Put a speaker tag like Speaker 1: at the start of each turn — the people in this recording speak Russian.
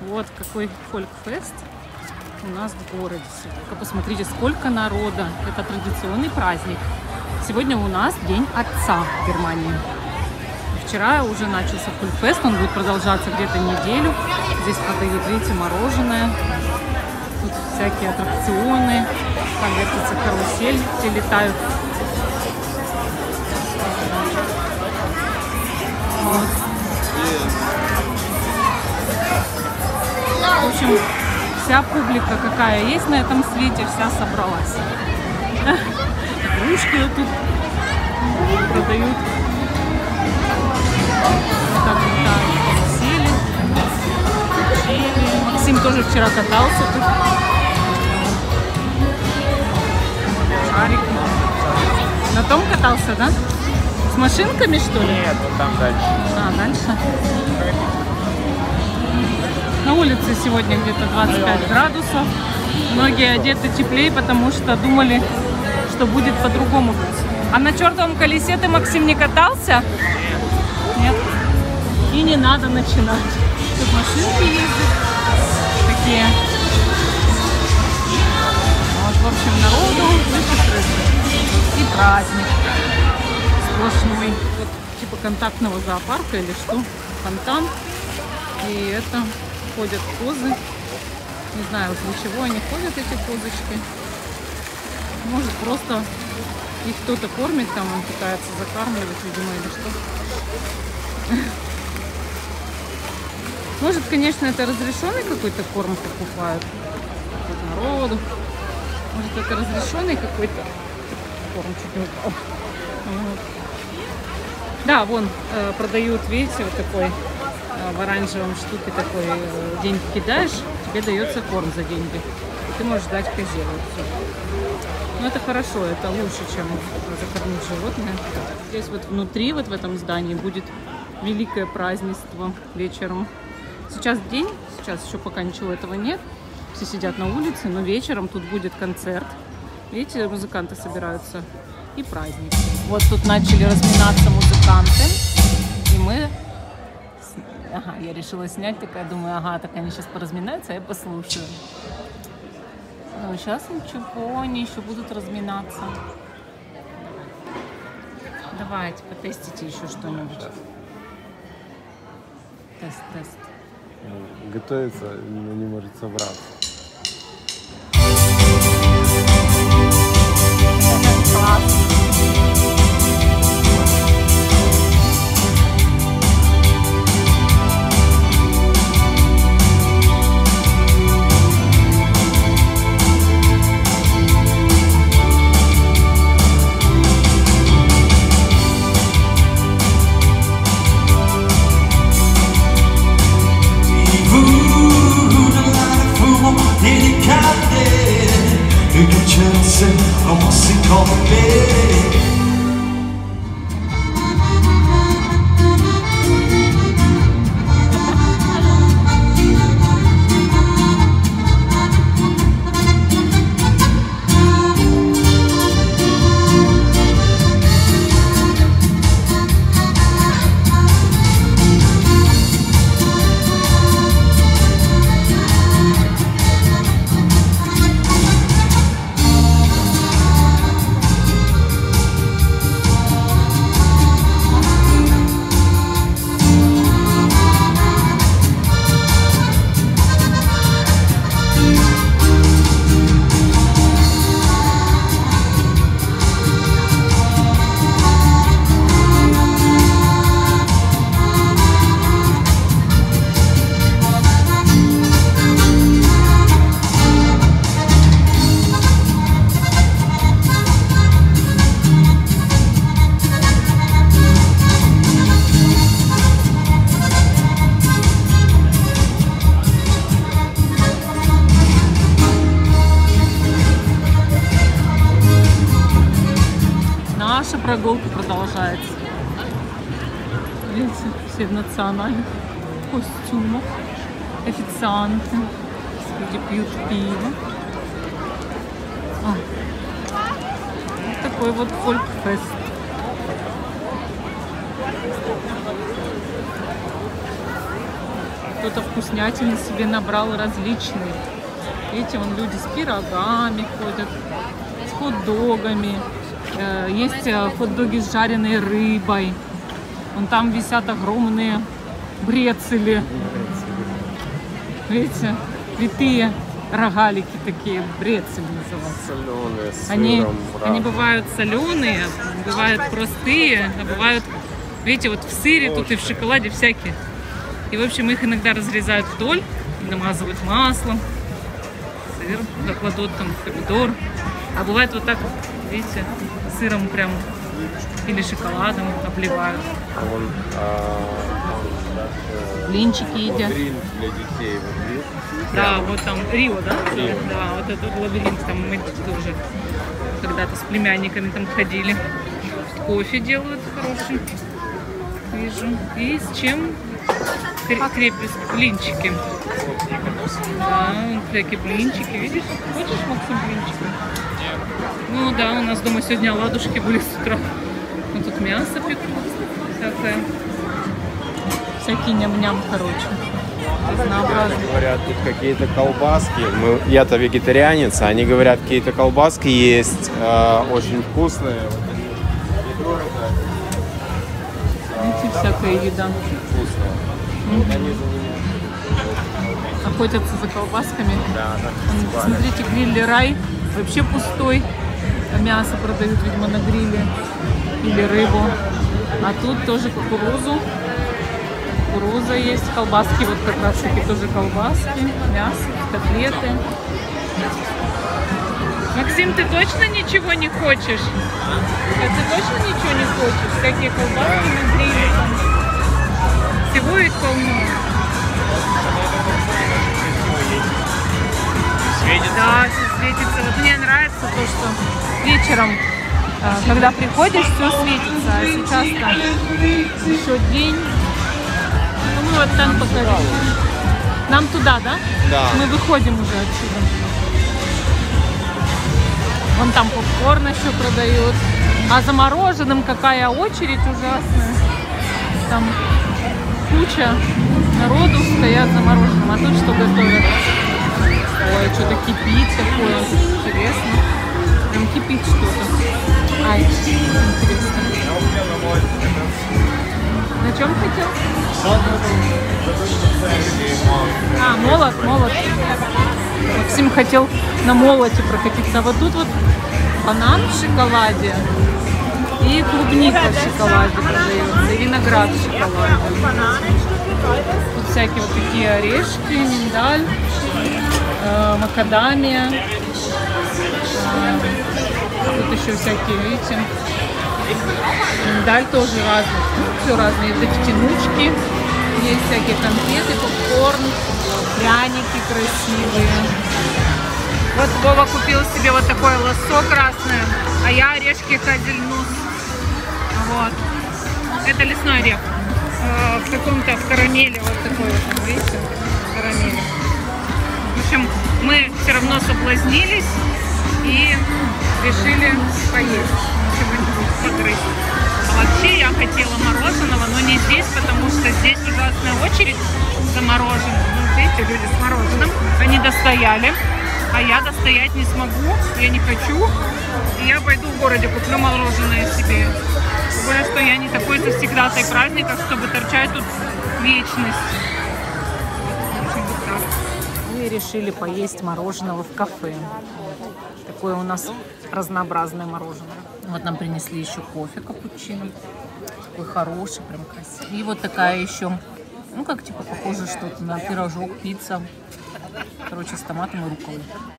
Speaker 1: Вот какой фольк-фест у нас в городе сегодня. Посмотрите, сколько народа. Это традиционный праздник. Сегодня у нас День Отца в Германии. Вчера уже начался фольк-фест, он будет продолжаться где-то неделю. Здесь продают, видите, мороженое. Тут всякие аттракционы. Там вертится карусель, где летают. Вот. В общем, вся публика, какая есть на этом свете, вся собралась. Игрушки вот тут продают. Вот так летают карусели. Максим тоже вчера катался тут. Шарик. На том катался, да? С машинками, что ли?
Speaker 2: Нет, вот там дальше.
Speaker 1: А, дальше. На улице сегодня где-то 25 градусов. Многие одеты теплее, потому что думали, что будет по-другому. А на чертовом колесе ты, Максим, не катался? Нет. И не надо начинать. Тут машинки ездят. Такие. Вот, в общем, народу и праздник сплошной. Вот, типа контактного зоопарка или что? Фонтан. И это ходят козы. Не знаю, для чего они ходят, эти козочки. Может, просто их кто-то кормит, там он пытается закармливать, видимо, или что. Может, конечно, это разрешенный какой-то корм покупают. Вот народу. Может, это разрешенный какой-то корм, чуть не упал. Вот. Да, вон продают, видите, вот такой в оранжевом штуке такой, деньги кидаешь, тебе дается корм за деньги. И ты можешь дать хозяину. Но это хорошо, это лучше, чем закормить животное. Здесь вот внутри, вот в этом здании, будет великое празднество вечером. Сейчас день, сейчас еще пока ничего этого нет. Все сидят на улице, но вечером тут будет концерт. Видите, музыканты собираются. И праздник. Вот тут начали разминаться музыканты. И мы... Ага, я решила снять, такая думаю, ага, так они сейчас поразминаются, а я послушаю. Ну, сейчас ничего, они еще будут разминаться. Давайте, потестите еще что-нибудь. Тест.
Speaker 2: Готовится, но не может собраться.
Speaker 1: Класс. Прогулка продолжается. Видите, все в национальных костюмах. Официанты. Люди пьют пиво. Вот такой вот фольк-фест. Кто-то вкуснятины себе набрал различные. Видите, вон люди с пирогами ходят, с хот-догами. Есть хот-доги с жареной рыбой. Вон там висят огромные брецели. Видите, витые рогалики такие, брецели называются.
Speaker 2: Соленые, с
Speaker 1: Они
Speaker 2: сыром,
Speaker 1: бывают соленые, бывают простые, а бывают, видите, вот в сыре тут и в шоколаде всякие. И, в общем, их иногда разрезают вдоль, намазывают маслом, сыр, кладут там помидор. А бывает вот так, видите, сыром прям или шоколадом обливают.
Speaker 2: А вон,
Speaker 1: Блинчики едят.
Speaker 2: лабиринт для детей. Вот, видишь?
Speaker 1: Да, вот там Рио, да?
Speaker 2: Рио.
Speaker 1: Да, вот этот лабиринт, там мы тоже когда-то с племянниками там ходили. Кофе делают хороший, вижу. И с чем? Крепись, блинчики. Да, всякие блинчики, видишь? Хочешь, Максим, блинчики? Ну да, у нас дома сегодня оладушки были с утра. Вот тут мясо пекут, всякое. Всякий ням-ням, короче. Разнообразно.
Speaker 2: Говорят, тут какие-то колбаски. Я-то вегетарианец, а они говорят, какие-то колбаски есть очень вкусные. Вот
Speaker 1: Видите, всякая еда.
Speaker 2: вкусные. Вот они за меня.
Speaker 1: Охотятся за колбасками.
Speaker 2: Да,
Speaker 1: Смотрите, гриль рай вообще пустой. Мясо продают, видимо, на гриле. Или рыбу. А тут тоже кукурузу. Кукуруза есть, колбаски, вот как раз таки тоже колбаски, мясо, котлеты. Максим, ты точно ничего не хочешь? Ты точно ничего не хочешь? Всякие колбаски на гриле там. Всего ведь полно.
Speaker 2: Светится.
Speaker 1: Да, все светится. Вот мне нравится то, что вечером, когда приходишь, все светится. А сейчас-то еще день. Ну, мы вот там покажем. Нам туда, да?
Speaker 2: Да.
Speaker 1: Мы выходим уже отсюда. Вон там попкорн еще продают. А за мороженым какая очередь ужасная. Там куча народу стоят за мороженым. А тут что готовят? Ой, что-то кипит такое. Интересно. Прям кипит что-то. Ай, интересно. На чем хотел? А, молот. Максим хотел на молоте прокатиться. А вот тут вот банан в шоколаде и клубника в шоколаде продается, и виноград в шоколаде. Тут всякие вот такие орешки, миндаль, макадамия. Тут еще всякие, видите, миндаль тоже разный. Все разные. Дегтянучки. Есть всякие конфеты, попкорн, пряники красивые. Вот Вова купил себе вот такое лассо красное, а я орешки кадильнус. Вот. Это лесной орех. В каком-то, в карамели, вот такой вот, видите, карамели. В общем, мы все равно соблазнились и решили поесть. Чего-нибудь погрызть. А вообще я хотела мороженого, но не здесь, потому что здесь ужасная очередь за мороженым. Ну, видите, люди с мороженым, они достояли, а я достоять не смогу, я не хочу. И я пойду в городе, куплю мороженое себе. Тем более, что я не такой завсегдатай праздников, чтобы торчать тут вечность. В общем, вот так. Мы решили поесть мороженого в кафе. Такое у нас разнообразное мороженое. Вот нам принесли еще кофе капучино. Такой хороший, прям красивый. И вот такая еще, ну как типа похоже что-то на пирожок, пицца. Короче, с томатом и рукколой.